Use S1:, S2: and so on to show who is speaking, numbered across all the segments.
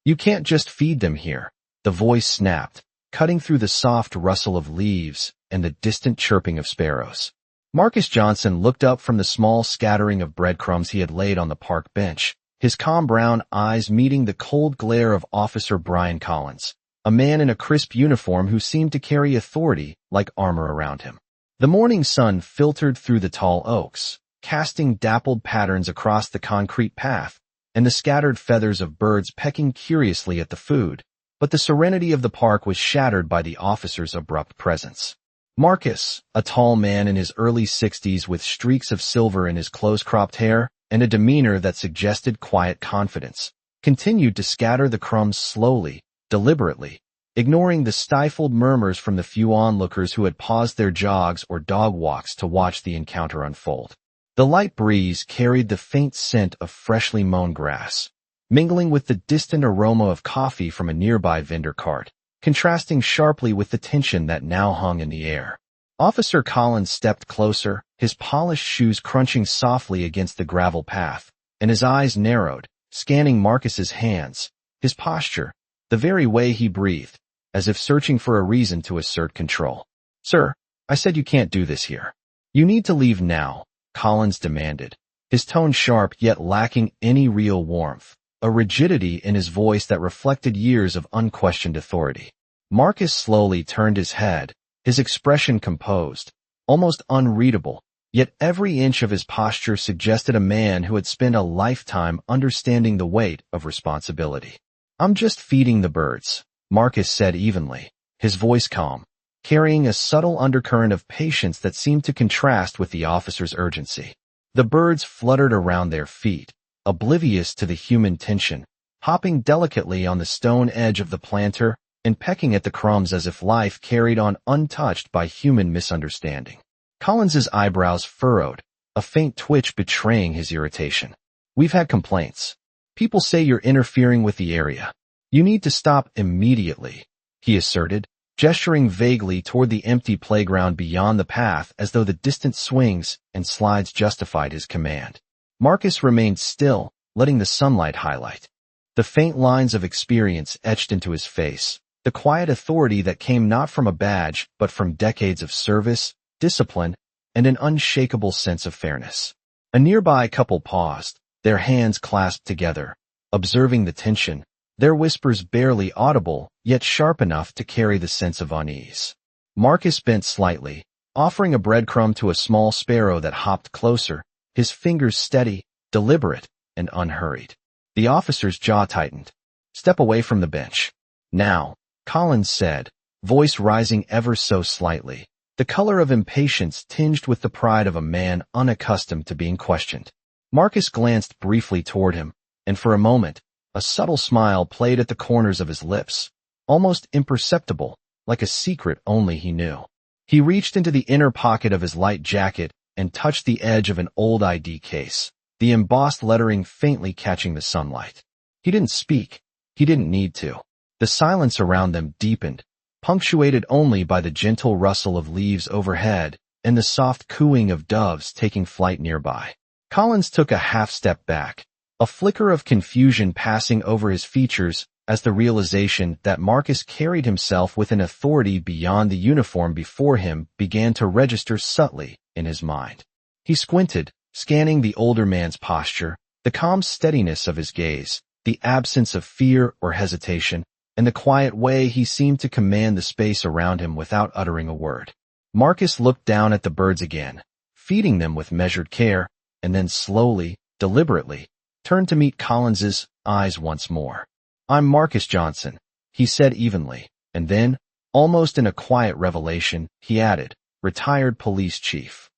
S1: You can't just feed them here. The voice snapped, cutting through the soft rustle of leaves and the distant chirping of sparrows. Marcus Johnson looked up from the small scattering of breadcrumbs he had laid on the park bench, his calm brown eyes meeting the cold glare of Officer Brian Collins, a man in a crisp uniform who seemed to carry authority like armor around him. The morning sun filtered through the tall oaks, casting dappled patterns across the concrete path, and the scattered feathers of birds pecking curiously at the food, but the serenity of the park was shattered by the officer's abrupt presence. Marcus, a tall man in his early 60s with streaks of silver in his close-cropped hair and a demeanor that suggested quiet confidence, continued to scatter the crumbs slowly, deliberately, ignoring the stifled murmurs from the few onlookers who had paused their jogs or dog walks to watch the encounter unfold. The light breeze carried the faint scent of freshly mown grass, mingling with the distant aroma of coffee from a nearby vendor cart, contrasting sharply with the tension that now hung in the air. Officer Collins stepped closer, his polished shoes crunching softly against the gravel path, and his eyes narrowed, scanning Marcus's hands, his posture, the very way he breathed, as if searching for a reason to assert control. "Sir, I said you can't do this here. You need to leave now," Collins demanded, his tone sharp yet lacking any real warmth, a rigidity in his voice that reflected years of unquestioned authority. Marcus slowly turned his head, his expression composed, almost unreadable, yet every inch of his posture suggested a man who had spent a lifetime understanding the weight of responsibility. "I'm just feeding the birds," Marcus said evenly, his voice calm, carrying a subtle undercurrent of patience that seemed to contrast with the officer's urgency. The birds fluttered around their feet, oblivious to the human tension, hopping delicately on the stone edge of the planter and pecking at the crumbs as if life carried on untouched by human misunderstanding. Collins's eyebrows furrowed, a faint twitch betraying his irritation. "We've had complaints. People say you're interfering with the area. You need to stop immediately," he asserted, gesturing vaguely toward the empty playground beyond the path as though the distant swings and slides justified his command. Marcus remained still, letting the sunlight highlight the faint lines of experience etched into his face, the quiet authority that came not from a badge but from decades of service, discipline, and an unshakable sense of fairness. A nearby couple paused, their hands clasped together, observing the tension, their whispers barely audible, yet sharp enough to carry the sense of unease. Marcus bent slightly, offering a breadcrumb to a small sparrow that hopped closer, his fingers steady, deliberate, and unhurried. The officer's jaw tightened. "Step away from the bench. Now," Collins said, voice rising ever so slightly, the color of impatience tinged with the pride of a man unaccustomed to being questioned. Marcus glanced briefly toward him, and for a moment, a subtle smile played at the corners of his lips, almost imperceptible, like a secret only he knew. He reached into the inner pocket of his light jacket and touched the edge of an old ID case, the embossed lettering faintly catching the sunlight. He didn't speak. He didn't need to. The silence around them deepened, punctuated only by the gentle rustle of leaves overhead and the soft cooing of doves taking flight nearby. Collins took a half-step back, a flicker of confusion passing over his features as the realization that Marcus carried himself with an authority beyond the uniform before him began to register subtly in his mind. He squinted, scanning the older man's posture, the calm steadiness of his gaze, the absence of fear or hesitation, and the quiet way he seemed to command the space around him without uttering a word. Marcus looked down at the birds again, feeding them with measured care, and then slowly, deliberately, turned to meet Collins's eyes once more. "I'm Marcus Johnson," he said evenly, and then, almost in a quiet revelation, he added, "retired police chief."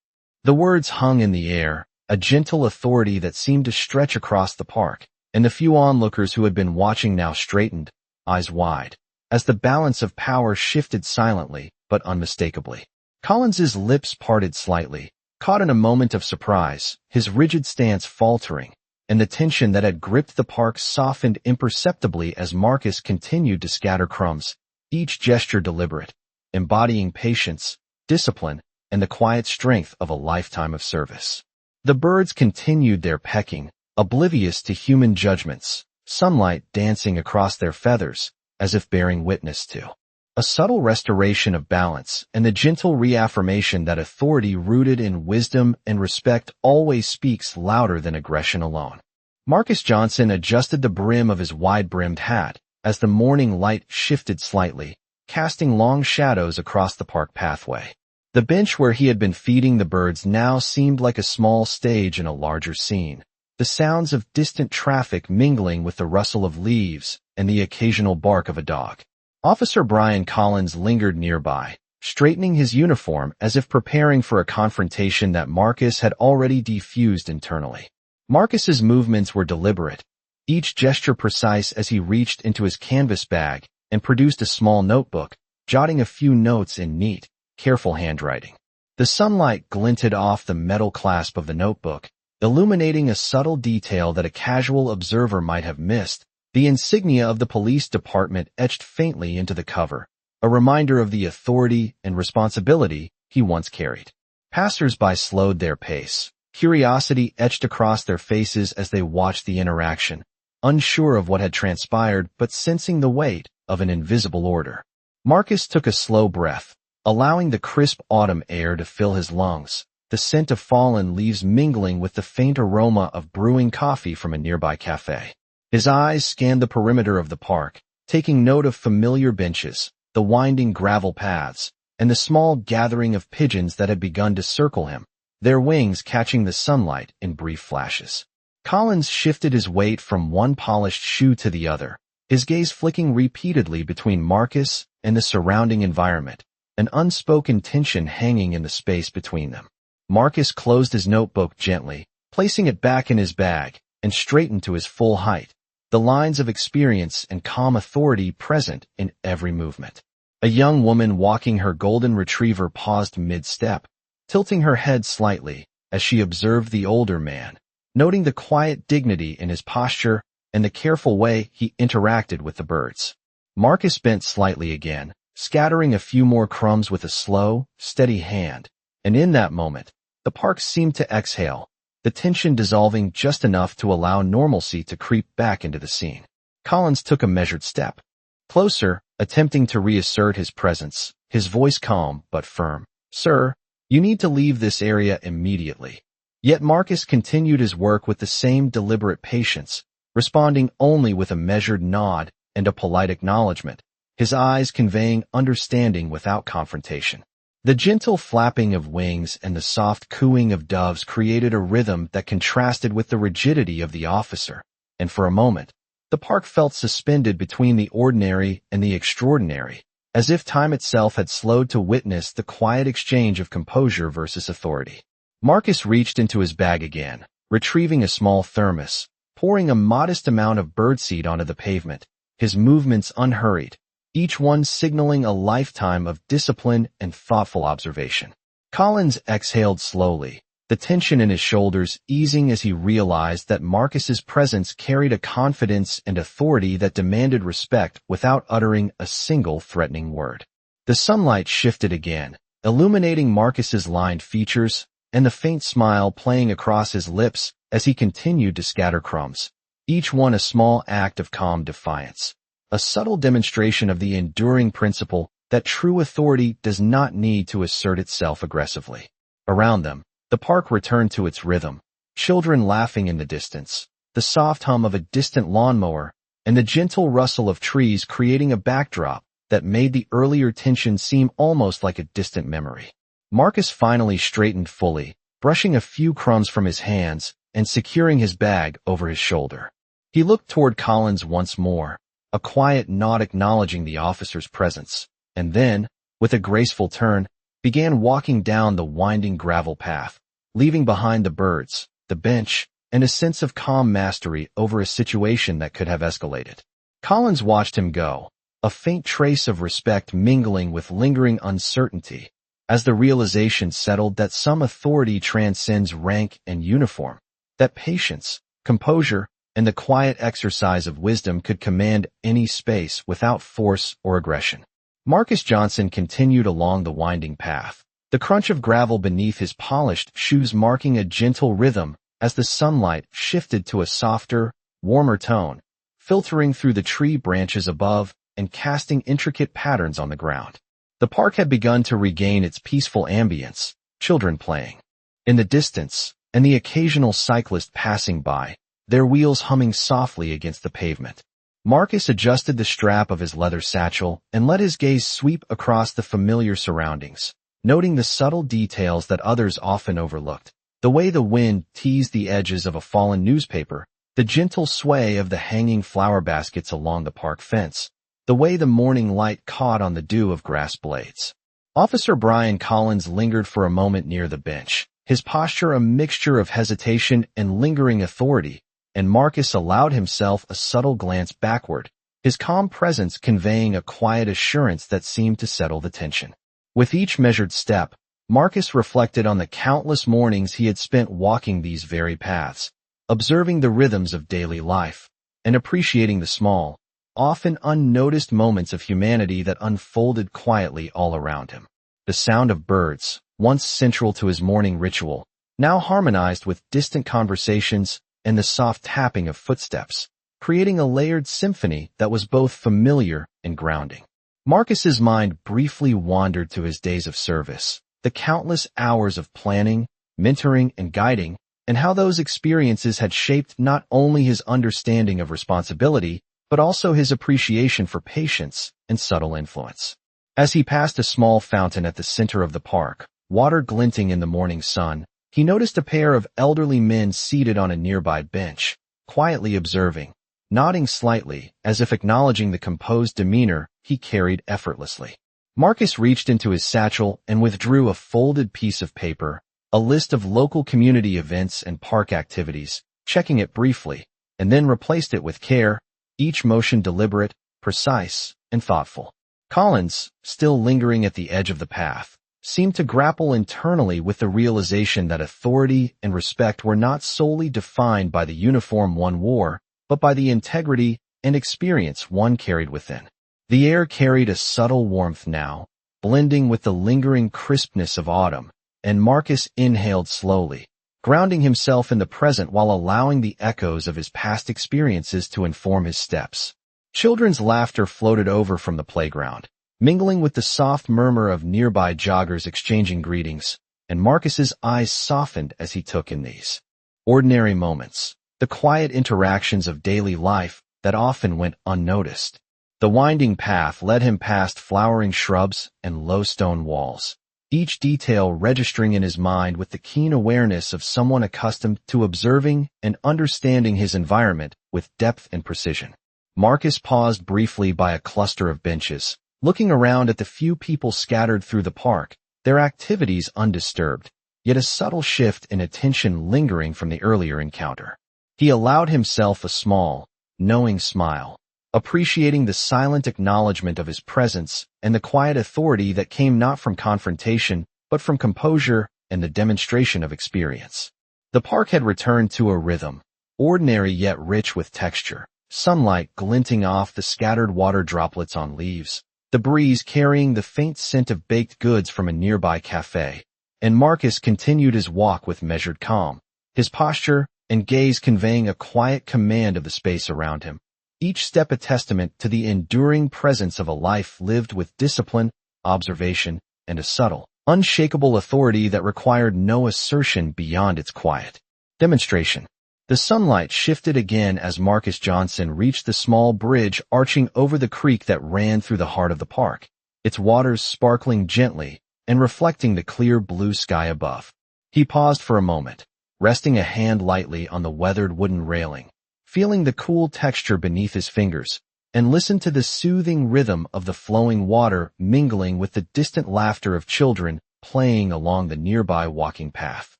S1: The words hung in the air, a gentle authority that seemed to stretch across the park, and the few onlookers who had been watching now straightened, eyes wide, as the balance of power shifted silently but unmistakably. Collins's lips parted slightly, caught in a moment of surprise, his rigid stance faltering, and the tension that had gripped the park softened imperceptibly as Marcus continued to scatter crumbs, each gesture deliberate, embodying patience, discipline, and the quiet strength of a lifetime of service. The birds continued their pecking, oblivious to human judgments, sunlight dancing across their feathers, as if bearing witness to a subtle restoration of balance and the gentle reaffirmation that authority rooted in wisdom and respect always speaks louder than aggression alone. Marcus Johnson adjusted the brim of his wide-brimmed hat as the morning light shifted slightly, casting long shadows across the park pathway. The bench where he had been feeding the birds now seemed like a small stage in a larger scene, the sounds of distant traffic mingling with the rustle of leaves and the occasional bark of a dog. Officer Brian Collins lingered nearby, straightening his uniform as if preparing for a confrontation that Marcus had already defused internally. Marcus's movements were deliberate, each gesture precise as he reached into his canvas bag and produced a small notebook, jotting a few notes in neat, careful handwriting. The sunlight glinted off the metal clasp of the notebook, illuminating a subtle detail that a casual observer might have missed. The insignia of the police department etched faintly into the cover, a reminder of the authority and responsibility he once carried. Passers-by slowed their pace, curiosity etched across their faces as they watched the interaction, unsure of what had transpired but sensing the weight of an invisible order. Marcus took a slow breath, allowing the crisp autumn air to fill his lungs, the scent of fallen leaves mingling with the faint aroma of brewing coffee from a nearby cafe. His eyes scanned the perimeter of the park, taking note of familiar benches, the winding gravel paths, and the small gathering of pigeons that had begun to circle him, their wings catching the sunlight in brief flashes. Collins shifted his weight from one polished shoe to the other, his gaze flicking repeatedly between Marcus and the surrounding environment, an unspoken tension hanging in the space between them. Marcus closed his notebook gently, placing it back in his bag, and straightened to his full height, the lines of experience and calm authority present in every movement. A young woman walking her golden retriever paused mid-step, tilting her head slightly as she observed the older man, noting the quiet dignity in his posture and the careful way he interacted with the birds. Marcus bent slightly again, scattering a few more crumbs with a slow, steady hand, and in that moment, the park seemed to exhale, the tension dissolving just enough to allow normalcy to creep back into the scene. Collins took a measured step closer, attempting to reassert his presence, his voice calm but firm. "Sir, you need to leave this area immediately." Yet Marcus continued his work with the same deliberate patience, responding only with a measured nod and a polite acknowledgement, his eyes conveying understanding without confrontation. The gentle flapping of wings and the soft cooing of doves created a rhythm that contrasted with the rigidity of the officer, and for a moment, the park felt suspended between the ordinary and the extraordinary, as if time itself had slowed to witness the quiet exchange of composure versus authority. Marcus reached into his bag again, retrieving a small thermos, pouring a modest amount of birdseed onto the pavement, his movements unhurried, each one signaling a lifetime of discipline and thoughtful observation. Collins exhaled slowly, the tension in his shoulders easing as he realized that Marcus's presence carried a confidence and authority that demanded respect without uttering a single threatening word. The sunlight shifted again, illuminating Marcus's lined features and the faint smile playing across his lips as he continued to scatter crumbs, each one a small act of calm defiance. A subtle demonstration of the enduring principle that true authority does not need to assert itself aggressively. Around them, the park returned to its rhythm, children laughing in the distance, the soft hum of a distant lawnmower, and the gentle rustle of trees creating a backdrop that made the earlier tension seem almost like a distant memory. Marcus finally straightened fully, brushing a few crumbs from his hands and securing his bag over his shoulder. He looked toward Collins once more, a quiet nod acknowledging the officer's presence, and then, with a graceful turn, began walking down the winding gravel path, leaving behind the birds, the bench, and a sense of calm mastery over a situation that could have escalated. Collins watched him go, a faint trace of respect mingling with lingering uncertainty, as the realization settled that some authority transcends rank and uniform, that patience, composure, and the quiet exercise of wisdom could command any space without force or aggression. Marcus Johnson continued along the winding path, the crunch of gravel beneath his polished shoes marking a gentle rhythm as the sunlight shifted to a softer, warmer tone, filtering through the tree branches above and casting intricate patterns on the ground. The park had begun to regain its peaceful ambience, children playing in the distance, and the occasional cyclist passing by, their wheels humming softly against the pavement. Marcus adjusted the strap of his leather satchel and let his gaze sweep across the familiar surroundings, noting the subtle details that others often overlooked. The way the wind teased the edges of a fallen newspaper, the gentle sway of the hanging flower baskets along the park fence, the way the morning light caught on the dew of grass blades. Officer Brian Collins lingered for a moment near the bench, his posture a mixture of hesitation and lingering authority, and Marcus allowed himself a subtle glance backward, his calm presence conveying a quiet assurance that seemed to settle the tension. With each measured step, Marcus reflected on the countless mornings he had spent walking these very paths, observing the rhythms of daily life, and appreciating the small, often unnoticed moments of humanity that unfolded quietly all around him. The sound of birds, once central to his morning ritual, now harmonized with distant conversations and the soft tapping of footsteps, creating a layered symphony that was both familiar and grounding. Marcus's mind briefly wandered to his days of service, the countless hours of planning, mentoring, and guiding, and how those experiences had shaped not only his understanding of responsibility, but also his appreciation for patience and subtle influence. As he passed a small fountain at the center of the park, water glinting in the morning sun, he noticed a pair of elderly men seated on a nearby bench, quietly observing, nodding slightly as if acknowledging the composed demeanor he carried effortlessly. Marcus reached into his satchel and withdrew a folded piece of paper, a list of local community events and park activities, checking it briefly, and then replaced it with care, each motion deliberate, precise, and thoughtful. Collins, still lingering at the edge of the path, seemed to grapple internally with the realization that authority and respect were not solely defined by the uniform one wore, but by the integrity and experience one carried within. The air carried a subtle warmth now, blending with the lingering crispness of autumn, and Marcus inhaled slowly, grounding himself in the present while allowing the echoes of his past experiences to inform his steps. Children's laughter floated over from the playground, mingling with the soft murmur of nearby joggers exchanging greetings, and Marcus's eyes softened as he took in these ordinary moments, the quiet interactions of daily life that often went unnoticed. The winding path led him past flowering shrubs and low stone walls, each detail registering in his mind with the keen awareness of someone accustomed to observing and understanding his environment with depth and precision. Marcus paused briefly by a cluster of benches, looking around at the few people scattered through the park, their activities undisturbed, yet a subtle shift in attention lingering from the earlier encounter. He allowed himself a small, knowing smile, appreciating the silent acknowledgement of his presence and the quiet authority that came not from confrontation, but from composure and the demonstration of experience. The park had returned to a rhythm, ordinary yet rich with texture, sunlight glinting off the scattered water droplets on leaves, the breeze carrying the faint scent of baked goods from a nearby cafe, and Marcus continued his walk with measured calm, his posture and gaze conveying a quiet command of the space around him, each step a testament to the enduring presence of a life lived with discipline, observation, and a subtle, unshakable authority that required no assertion beyond its quiet demonstration. The sunlight shifted again as Marcus Johnson reached the small bridge arching over the creek that ran through the heart of the park, its waters sparkling gently and reflecting the clear blue sky above. He paused for a moment, resting a hand lightly on the weathered wooden railing, feeling the cool texture beneath his fingers, and listened to the soothing rhythm of the flowing water mingling with the distant laughter of children playing along the nearby walking path.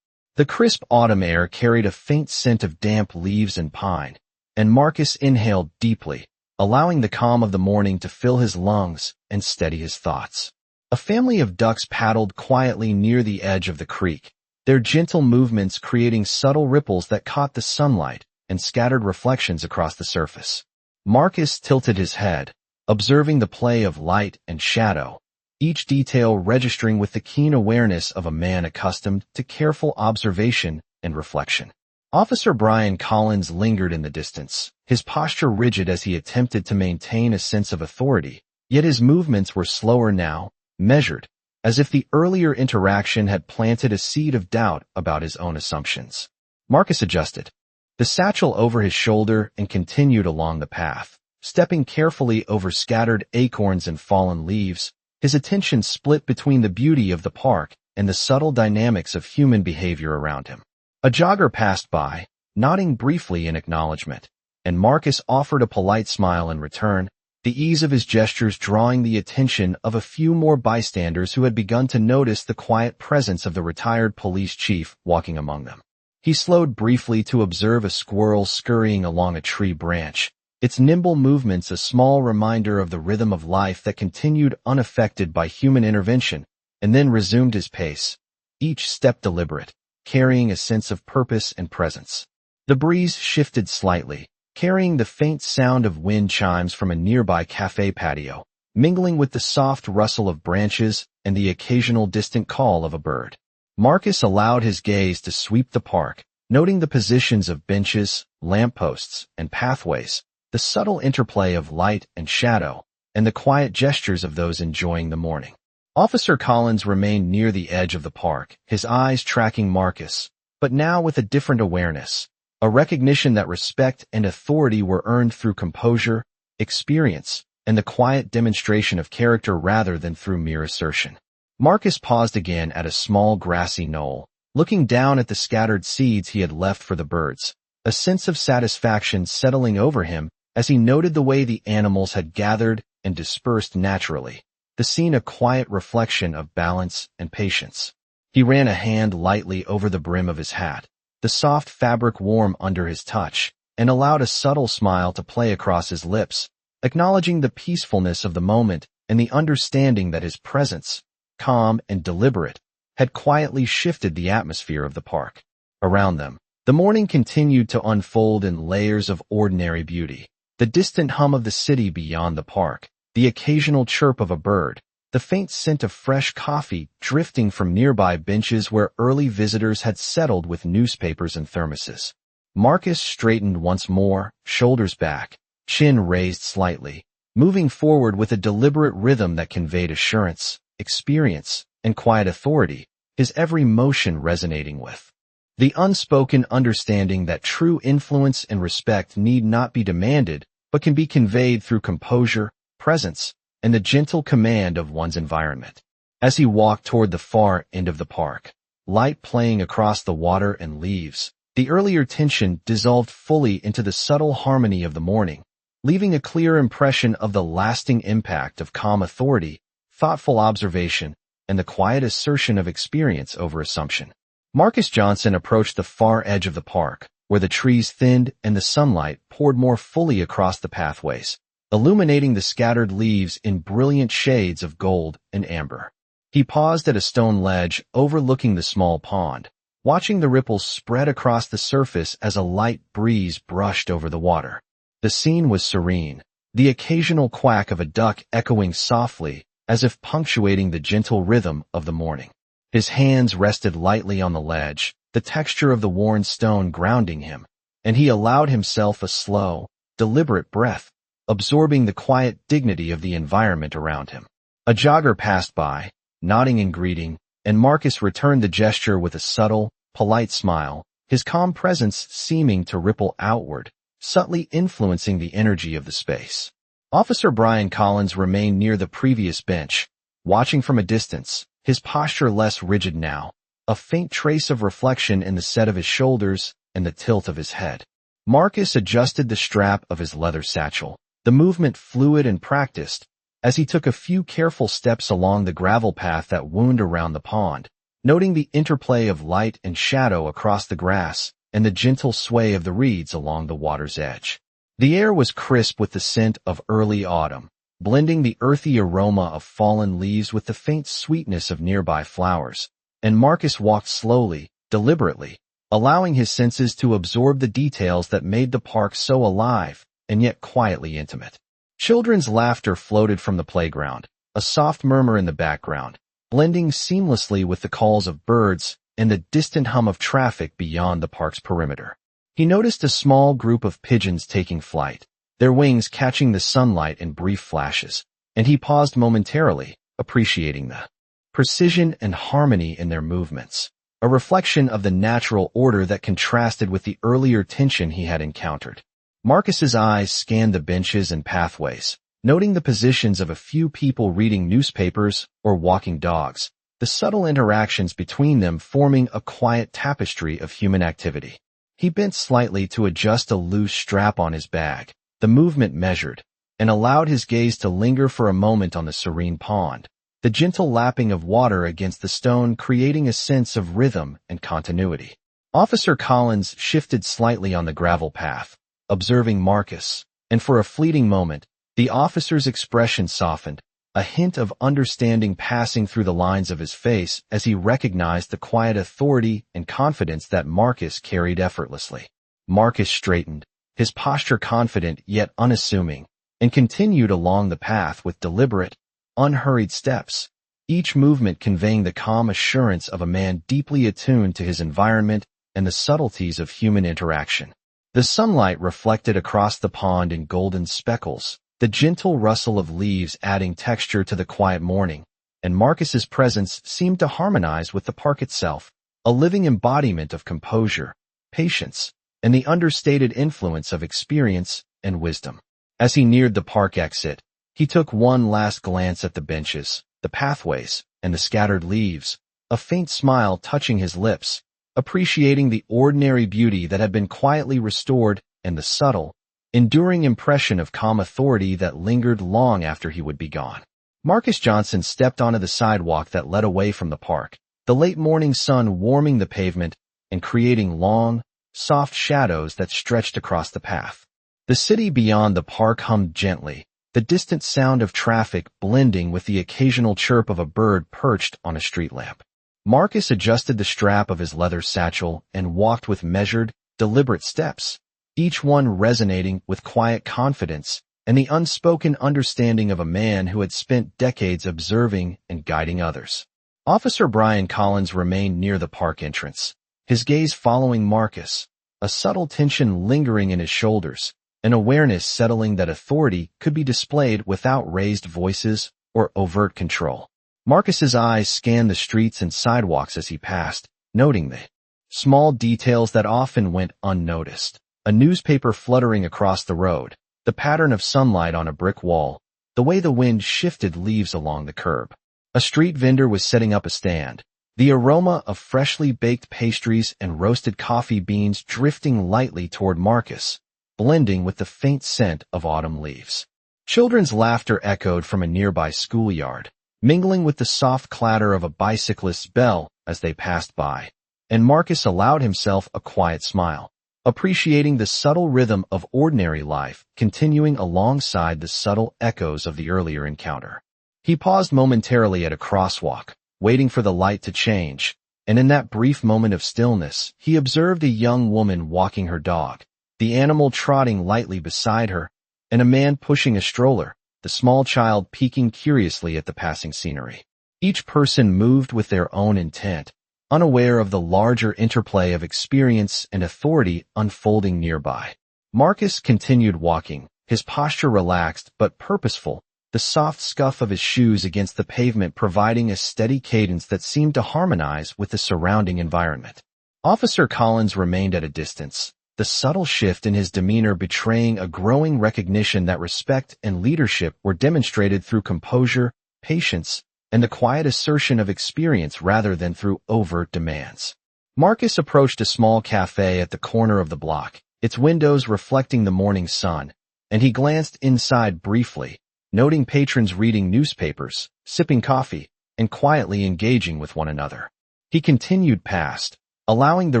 S1: The crisp autumn air carried a faint scent of damp leaves and pine, and Marcus inhaled deeply, allowing the calm of the morning to fill his lungs and steady his thoughts. A family of ducks paddled quietly near the edge of the creek, their gentle movements creating subtle ripples that caught the sunlight and scattered reflections across the surface. Marcus tilted his head, observing the play of light and shadow, each detail registering with the keen awareness of a man accustomed to careful observation and reflection. Officer Brian Collins lingered in the distance, his posture rigid as he attempted to maintain a sense of authority, yet his movements were slower now, measured, as if the earlier interaction had planted a seed of doubt about his own assumptions. Marcus adjusted the satchel over his shoulder and continued along the path, stepping carefully over scattered acorns and fallen leaves, his attention split between the beauty of the park and the subtle dynamics of human behavior around him. A jogger passed by, nodding briefly in acknowledgement, and Marcus offered a polite smile in return, the ease of his gestures drawing the attention of a few more bystanders who had begun to notice the quiet presence of the retired police chief walking among them. He slowed briefly to observe a squirrel scurrying along a tree branch, its nimble movements a small reminder of the rhythm of life that continued unaffected by human intervention, and then resumed his pace, each step deliberate, carrying a sense of purpose and presence. The breeze shifted slightly, carrying the faint sound of wind chimes from a nearby cafe patio, mingling with the soft rustle of branches and the occasional distant call of a bird. Marcus allowed his gaze to sweep the park, noting the positions of benches, lampposts, and pathways, the subtle interplay of light and shadow, and the quiet gestures of those enjoying the morning. Officer Collins remained near the edge of the park, his eyes tracking Marcus, but now with a different awareness, a recognition that respect and authority were earned through composure, experience, and the quiet demonstration of character rather than through mere assertion. Marcus paused again at a small grassy knoll, looking down at the scattered seeds he had left for the birds, a sense of satisfaction settling over him as he noted the way the animals had gathered and dispersed naturally, the scene a quiet reflection of balance and patience. He ran a hand lightly over the brim of his hat, the soft fabric warm under his touch, and allowed a subtle smile to play across his lips, acknowledging the peacefulness of the moment and the understanding that his presence, calm and deliberate, had quietly shifted the atmosphere of the park. Around them, the morning continued to unfold in layers of ordinary beauty, the distant hum of the city beyond the park, the occasional chirp of a bird, the faint scent of fresh coffee drifting from nearby benches where early visitors had settled with newspapers and thermoses. Marcus straightened once more, shoulders back, chin raised slightly, moving forward with a deliberate rhythm that conveyed assurance, experience, and quiet authority, his every motion resonating with the unspoken understanding that true influence and respect need not be demanded, but can be conveyed through composure, presence, and the gentle command of one's environment. As he walked toward the far end of the park, light playing across the water and leaves, the earlier tension dissolved fully into the subtle harmony of the morning, leaving a clear impression of the lasting impact of calm authority, thoughtful observation, and the quiet assertion of experience over assumption. Marcus Johnson approached the far edge of the park, where the trees thinned and the sunlight poured more fully across the pathways, illuminating the scattered leaves in brilliant shades of gold and amber. He paused at a stone ledge overlooking the small pond, watching the ripples spread across the surface as a light breeze brushed over the water. The scene was serene, the occasional quack of a duck echoing softly as if punctuating the gentle rhythm of the morning. His hands rested lightly on the ledge, the texture of the worn stone grounding him, and he allowed himself a slow, deliberate breath, absorbing the quiet dignity of the environment around him. A jogger passed by, nodding in greeting, and Marcus returned the gesture with a subtle, polite smile, his calm presence seeming to ripple outward, subtly influencing the energy of the space. Officer Brian Collins remained near the previous bench, watching from a distance, his posture less rigid now, a faint trace of reflection in the set of his shoulders and the tilt of his head. Marcus adjusted the strap of his leather satchel, the movement fluid and practiced, as he took a few careful steps along the gravel path that wound around the pond, noting the interplay of light and shadow across the grass and the gentle sway of the reeds along the water's edge. The air was crisp with the scent of early autumn, blending the earthy aroma of fallen leaves with the faint sweetness of nearby flowers, and Marcus walked slowly, deliberately, allowing his senses to absorb the details that made the park so alive and yet quietly intimate. Children's laughter floated from the playground, a soft murmur in the background, blending seamlessly with the calls of birds and the distant hum of traffic beyond the park's perimeter. He noticed a small group of pigeons taking flight, their wings catching the sunlight in brief flashes, and he paused momentarily, appreciating the precision and harmony in their movements, a reflection of the natural order that contrasted with the earlier tension he had encountered. Marcus's eyes scanned the benches and pathways, noting the positions of a few people reading newspapers or walking dogs, the subtle interactions between them forming a quiet tapestry of human activity. He bent slightly to adjust a loose strap on his bag, the movement measured, and allowed his gaze to linger for a moment on the serene pond, the gentle lapping of water against the stone creating a sense of rhythm and continuity. Officer Collins shifted slightly on the gravel path, observing Marcus, and for a fleeting moment, the officer's expression softened, a hint of understanding passing through the lines of his face as he recognized the quiet authority and confidence that Marcus carried effortlessly. Marcus straightened, his posture confident yet unassuming, and continued along the path with deliberate, unhurried steps, each movement conveying the calm assurance of a man deeply attuned to his environment and the subtleties of human interaction. The sunlight reflected across the pond in golden speckles, the gentle rustle of leaves adding texture to the quiet morning, and Marcus's presence seemed to harmonize with the park itself, a living embodiment of composure, patience, and the understated influence of experience and wisdom. As he neared the park exit, he took one last glance at the benches, the pathways, and the scattered leaves, a faint smile touching his lips, appreciating the ordinary beauty that had been quietly restored and the subtle, enduring impression of calm authority that lingered long after he would be gone. Marcus Johnson stepped onto the sidewalk that led away from the park, the late morning sun warming the pavement and creating long, soft shadows that stretched across the path. The city beyond the park hummed gently, the distant sound of traffic blending with the occasional chirp of a bird perched on a street lamp. Marcus adjusted the strap of his leather satchel and walked with measured, deliberate steps, each one resonating with quiet confidence and the unspoken understanding of a man who had spent decades observing and guiding others. Officer Brian Collins remained near the park entrance, his gaze following Marcus, a subtle tension lingering in his shoulders, an awareness settling that authority could be displayed without raised voices or overt control. Marcus's eyes scanned the streets and sidewalks as he passed, noting the small details that often went unnoticed. A newspaper fluttering across the road, the pattern of sunlight on a brick wall, the way the wind shifted leaves along the curb. A street vendor was setting up a stand, the aroma of freshly baked pastries and roasted coffee beans drifting lightly toward Marcus, blending with the faint scent of autumn leaves. Children's laughter echoed from a nearby schoolyard, mingling with the soft clatter of a bicyclist's bell as they passed by, and Marcus allowed himself a quiet smile, appreciating the subtle rhythm of ordinary life continuing alongside the subtle echoes of the earlier encounter. He paused momentarily at a crosswalk, waiting for the light to change, and in that brief moment of stillness, he observed a young woman walking her dog, the animal trotting lightly beside her, and a man pushing a stroller, the small child peeking curiously at the passing scenery. Each person moved with their own intent, unaware of the larger interplay of experience and authority unfolding nearby. Marcus continued walking, his posture relaxed but purposeful, the soft scuff of his shoes against the pavement providing a steady cadence that seemed to harmonize with the surrounding environment. Officer Collins remained at a distance, the subtle shift in his demeanor betraying a growing recognition that respect and leadership were demonstrated through composure, patience, and the quiet assertion of experience rather than through overt demands. Marcus approached a small cafe at the corner of the block, its windows reflecting the morning sun, and he glanced inside briefly, noting patrons reading newspapers, sipping coffee, and quietly engaging with one another. He continued past, allowing the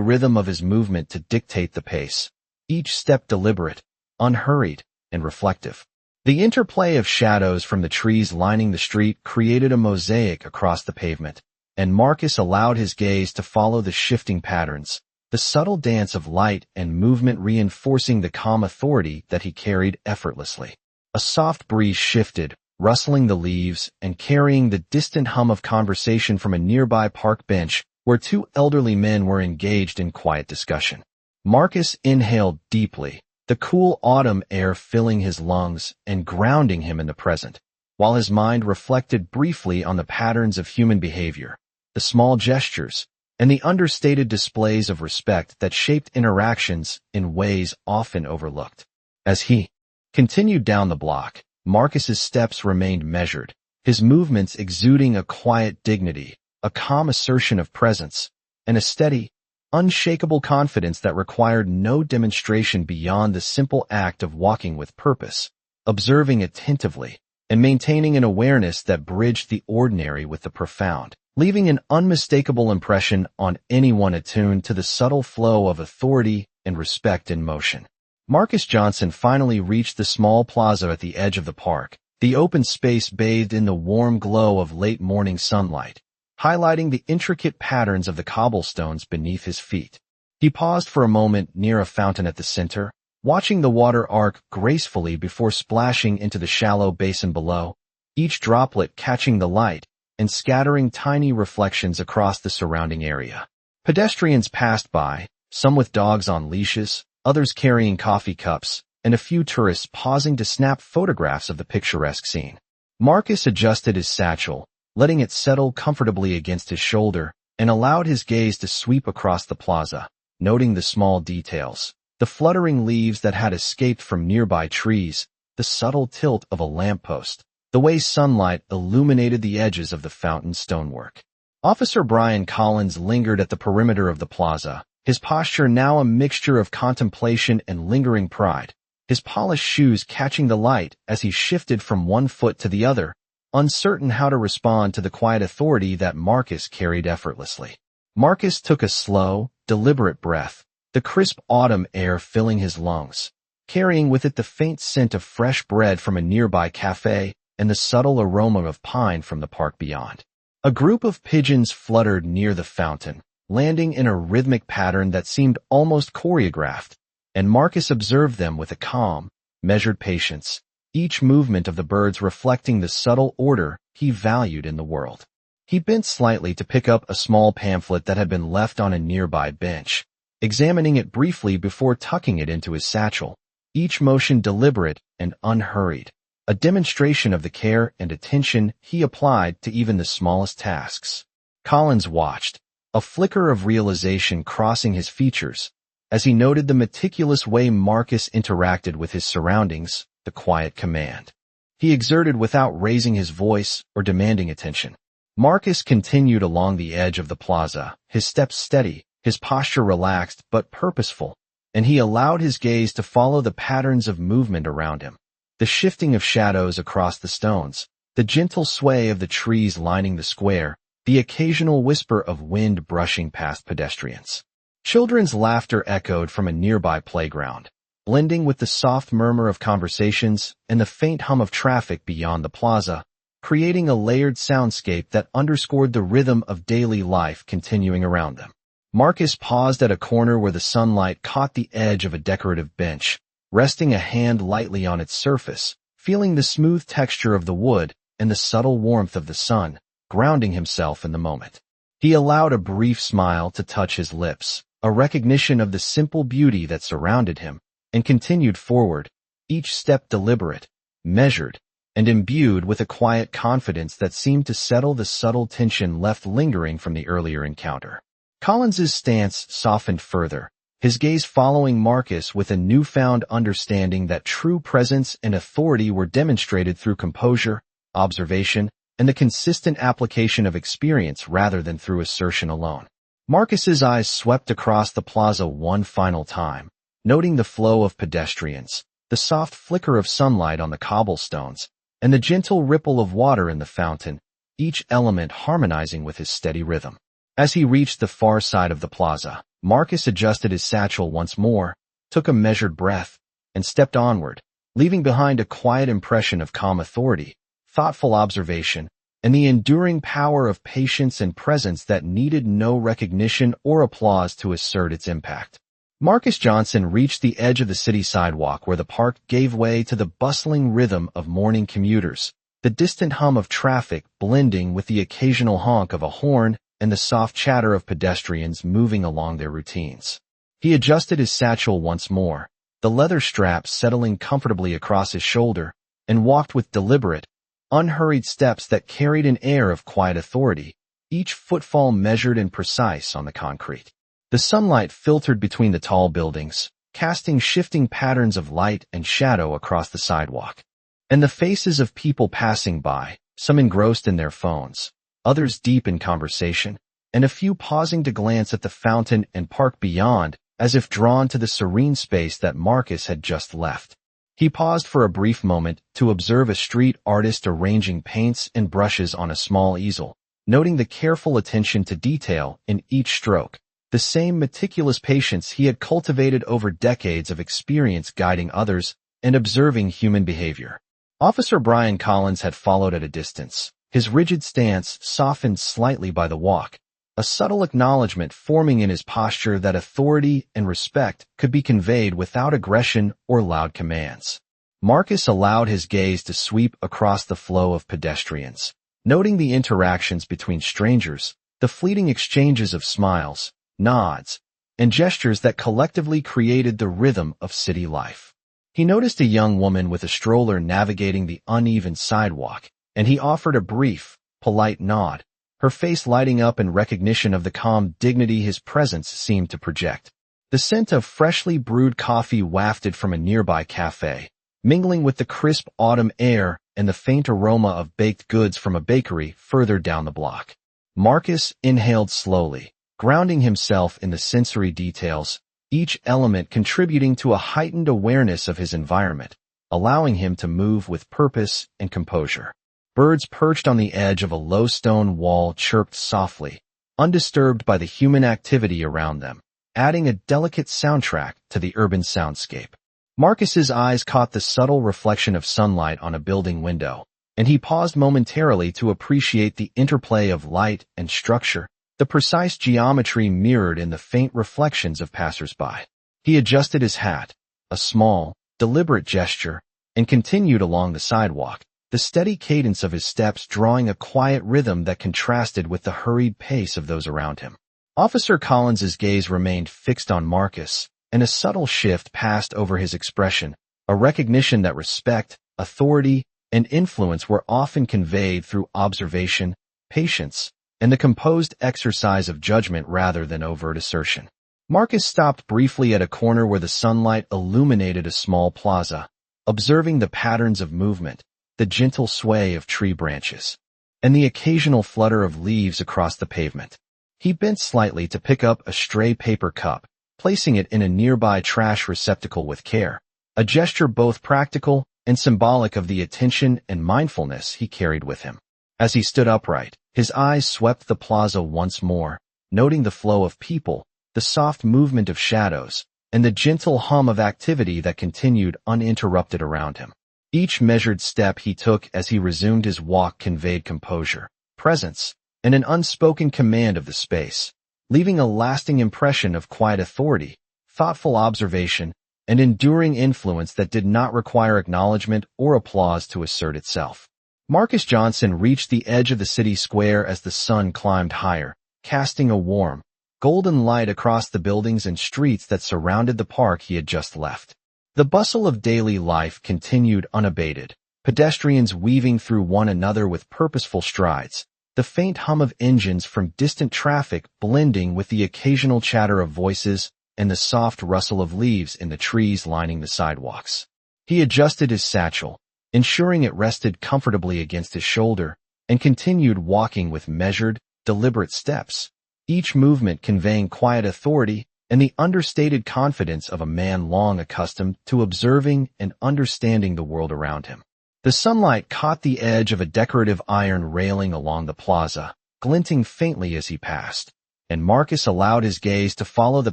S1: rhythm of his movement to dictate the pace, each step deliberate, unhurried, and reflective. The interplay of shadows from the trees lining the street created a mosaic across the pavement, and Marcus allowed his gaze to follow the shifting patterns, the subtle dance of light and movement reinforcing the calm authority that he carried effortlessly. A soft breeze shifted, rustling the leaves and carrying the distant hum of conversation from a nearby park bench where two elderly men were engaged in quiet discussion. Marcus inhaled deeply, the cool autumn air filling his lungs and grounding him in the present, while his mind reflected briefly on the patterns of human behavior, the small gestures, and the understated displays of respect that shaped interactions in ways often overlooked. As he continued down the block, Marcus's steps remained measured, his movements exuding a quiet dignity, a calm assertion of presence, and a steady, unshakable confidence that required no demonstration beyond the simple act of walking with purpose, observing attentively, and maintaining an awareness that bridged the ordinary with the profound, leaving an unmistakable impression on anyone attuned to the subtle flow of authority and respect in motion. Marcus Johnson finally reached the small plaza at the edge of the park, the open space bathed in the warm glow of late morning sunlight, highlighting the intricate patterns of the cobblestones beneath his feet. He paused for a moment near a fountain at the center, watching the water arc gracefully before splashing into the shallow basin below, each droplet catching the light and scattering tiny reflections across the surrounding area. Pedestrians passed by, some with dogs on leashes, others carrying coffee cups, and a few tourists pausing to snap photographs of the picturesque scene. Marcus adjusted his satchel, letting it settle comfortably against his shoulder, and allowed his gaze to sweep across the plaza, noting the small details, the fluttering leaves that had escaped from nearby trees, the subtle tilt of a lamppost, the way sunlight illuminated the edges of the fountain stonework. Officer Brian Collins lingered at the perimeter of the plaza, his posture now a mixture of contemplation and lingering pride, his polished shoes catching the light as he shifted from one foot to the other, uncertain how to respond to the quiet authority that Marcus carried effortlessly. Marcus took a slow, deliberate breath, the crisp autumn air filling his lungs, carrying with it the faint scent of fresh bread from a nearby cafe and the subtle aroma of pine from the park beyond. A group of pigeons fluttered near the fountain, landing in a rhythmic pattern that seemed almost choreographed, and Marcus observed them with a calm, measured patience, each movement of the birds reflecting the subtle order he valued in the world. He bent slightly to pick up a small pamphlet that had been left on a nearby bench, examining it briefly before tucking it into his satchel, each motion deliberate and unhurried, a demonstration of the care and attention he applied to even the smallest tasks. Collins watched, a flicker of realization crossing his features, as he noted the meticulous way Marcus interacted with his surroundings, the quiet command he exerted without raising his voice or demanding attention. Marcus continued along the edge of the plaza, his steps steady, his posture relaxed but purposeful, and he allowed his gaze to follow the patterns of movement around him, the shifting of shadows across the stones, the gentle sway of the trees lining the square, the occasional whisper of wind brushing past pedestrians. Children's laughter echoed from a nearby playground, blending with the soft murmur of conversations and the faint hum of traffic beyond the plaza, creating a layered soundscape that underscored the rhythm of daily life continuing around them. Marcus paused at a corner where the sunlight caught the edge of a decorative bench, resting a hand lightly on its surface, feeling the smooth texture of the wood and the subtle warmth of the sun, grounding himself in the moment. He allowed a brief smile to touch his lips, a recognition of the simple beauty that surrounded him, and continued forward, each step deliberate, measured, and imbued with a quiet confidence that seemed to settle the subtle tension left lingering from the earlier encounter. Collins's stance softened further, his gaze following Marcus with a newfound understanding that true presence and authority were demonstrated through composure, observation, and the consistent application of experience rather than through assertion alone. Marcus's eyes swept across the plaza one final time, noting the flow of pedestrians, the soft flicker of sunlight on the cobblestones, and the gentle ripple of water in the fountain, each element harmonizing with his steady rhythm. As he reached the far side of the plaza, Marcus adjusted his satchel once more, took a measured breath, and stepped onward, leaving behind a quiet impression of calm authority, thoughtful observation, and the enduring power of patience and presence that needed no recognition or applause to assert its impact. Marcus Johnson reached the edge of the city sidewalk where the park gave way to the bustling rhythm of morning commuters, the distant hum of traffic blending with the occasional honk of a horn and the soft chatter of pedestrians moving along their routines. He adjusted his satchel once more, the leather strap settling comfortably across his shoulder, and walked with deliberate, unhurried steps that carried an air of quiet authority, each footfall measured and precise on the concrete. The sunlight filtered between the tall buildings, casting shifting patterns of light and shadow across the sidewalk. And the faces of people passing by, some engrossed in their phones, others deep in conversation, and a few pausing to glance at the fountain and park beyond, as if drawn to the serene space that Marcus had just left. He paused for a brief moment to observe a street artist arranging paints and brushes on a small easel, noting the careful attention to detail in each stroke, the same meticulous patience he had cultivated over decades of experience guiding others and observing human behavior. Officer Brian Collins had followed at a distance, his rigid stance softened slightly by the walk, a subtle acknowledgement forming in his posture that authority and respect could be conveyed without aggression or loud commands. Marcus allowed his gaze to sweep across the flow of pedestrians, noting the interactions between strangers, the fleeting exchanges of smiles, nods, and gestures that collectively created the rhythm of city life. He noticed a young woman with a stroller navigating the uneven sidewalk, and he offered a brief, polite nod, her face lighting up in recognition of the calm dignity his presence seemed to project. The scent of freshly brewed coffee wafted from a nearby cafe, mingling with the crisp autumn air and the faint aroma of baked goods from a bakery further down the block. Marcus inhaled slowly, grounding himself in the sensory details, each element contributing to a heightened awareness of his environment, allowing him to move with purpose and composure. Birds perched on the edge of a low stone wall chirped softly, undisturbed by the human activity around them, adding a delicate soundtrack to the urban soundscape. Marcus's eyes caught the subtle reflection of sunlight on a building window, and he paused momentarily to appreciate the interplay of light and structure, the precise geometry mirrored in the faint reflections of passers-by. He adjusted his hat, a small, deliberate gesture, and continued along the sidewalk, the steady cadence of his steps drawing a quiet rhythm that contrasted with the hurried pace of those around him. Officer Collins's gaze remained fixed on Marcus, and a subtle shift passed over his expression, a recognition that respect, authority, and influence were often conveyed through observation, patience, and the composed exercise of judgment rather than overt assertion. Marcus stopped briefly at a corner where the sunlight illuminated a small plaza, observing the patterns of movement, the gentle sway of tree branches, and the occasional flutter of leaves across the pavement. He bent slightly to pick up a stray paper cup, placing it in a nearby trash receptacle with care, a gesture both practical and symbolic of the attention and mindfulness he carried with him. As he stood upright, his eyes swept the plaza once more, noting the flow of people, the soft movement of shadows, and the gentle hum of activity that continued uninterrupted around him. Each measured step he took as he resumed his walk conveyed composure, presence, and an unspoken command of the space, leaving a lasting impression of quiet authority, thoughtful observation, and enduring influence that did not require acknowledgement or applause to assert itself. Marcus Johnson reached the edge of the city square as the sun climbed higher, casting a warm, golden light across the buildings and streets that surrounded the park he had just left. The bustle of daily life continued unabated, pedestrians weaving through one another with purposeful strides, the faint hum of engines from distant traffic blending with the occasional chatter of voices and the soft rustle of leaves in the trees lining the sidewalks. He adjusted his satchel, ensuring it rested comfortably against his shoulder, and continued walking with measured, deliberate steps, each movement conveying quiet authority and the understated confidence of a man long accustomed to observing and understanding the world around him. The sunlight caught the edge of a decorative iron railing along the plaza, glinting faintly as he passed, and Marcus allowed his gaze to follow the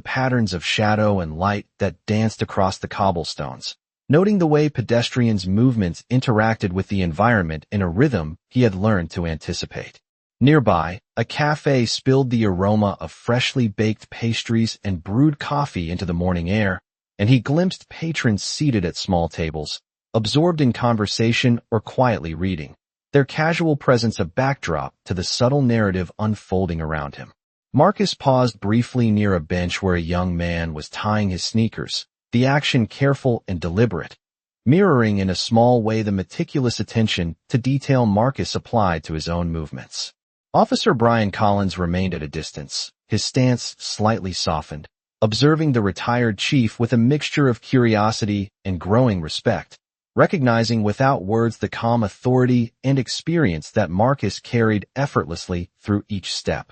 S1: patterns of shadow and light that danced across the cobblestones, noting the way pedestrians' movements interacted with the environment in a rhythm he had learned to anticipate. Nearby, a cafe spilled the aroma of freshly baked pastries and brewed coffee into the morning air, and he glimpsed patrons seated at small tables, absorbed in conversation or quietly reading, their casual presence a backdrop to the subtle narrative unfolding around him. Marcus paused briefly near a bench where a young man was tying his sneakers, the action careful and deliberate, mirroring in a small way the meticulous attention to detail Marcus applied to his own movements. Officer Brian Collins remained at a distance, his stance slightly softened, observing the retired chief with a mixture of curiosity and growing respect, recognizing without words the calm authority and experience that Marcus carried effortlessly through each step.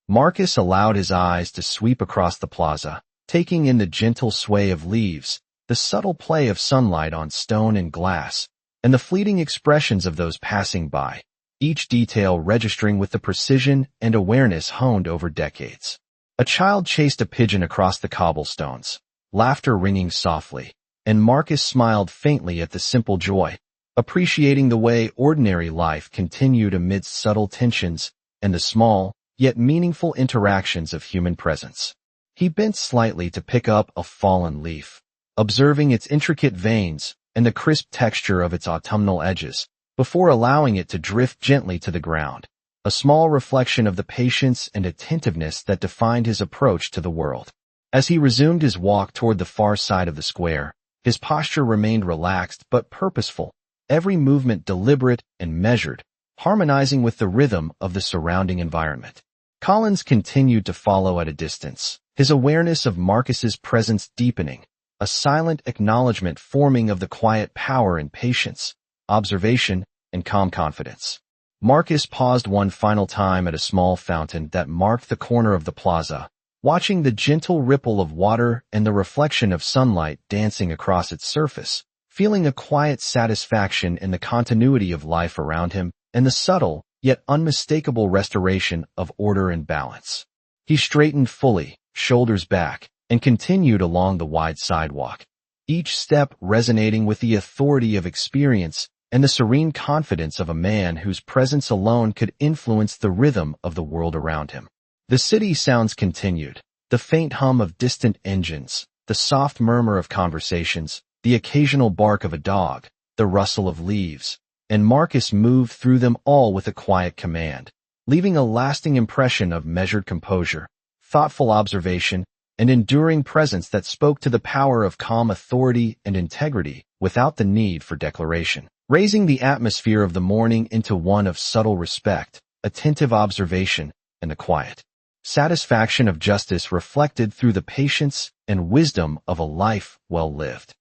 S1: Marcus allowed his eyes to sweep across the plaza, taking in the gentle sway of leaves, the subtle play of sunlight on stone and glass, and the fleeting expressions of those passing by, each detail registering with the precision and awareness honed over decades. A child chased a pigeon across the cobblestones, laughter ringing softly, and Marcus smiled faintly at the simple joy, appreciating the way ordinary life continued amidst subtle tensions and the small, yet meaningful interactions of human presence. He bent slightly to pick up a fallen leaf, observing its intricate veins and the crisp texture of its autumnal edges, before allowing it to drift gently to the ground, a small reflection of the patience and attentiveness that defined his approach to the world. As he resumed his walk toward the far side of the square, his posture remained relaxed but purposeful, every movement deliberate and measured, harmonizing with the rhythm of the surrounding environment. Collins continued to follow at a distance, his awareness of Marcus's presence deepening, a silent acknowledgement forming of the quiet power and patience, observation, and calm confidence. Marcus paused one final time at a small fountain that marked the corner of the plaza, watching the gentle ripple of water and the reflection of sunlight dancing across its surface, feeling a quiet satisfaction in the continuity of life around him and the subtle, yet unmistakable restoration of order and balance. He straightened fully, shoulders back, and continued along the wide sidewalk, each step resonating with the authority of experience and the serene confidence of a man whose presence alone could influence the rhythm of the world around him. The city sounds continued, the faint hum of distant engines, the soft murmur of conversations, the occasional bark of a dog, the rustle of leaves, and Marcus moved through them all with a quiet command, leaving a lasting impression of measured composure, thoughtful observation, and enduring presence that spoke to the power of calm authority and integrity without the need for declaration, raising the atmosphere of the morning into one of subtle respect, attentive observation, and the quiet satisfaction of justice reflected through the patience and wisdom of a life well lived.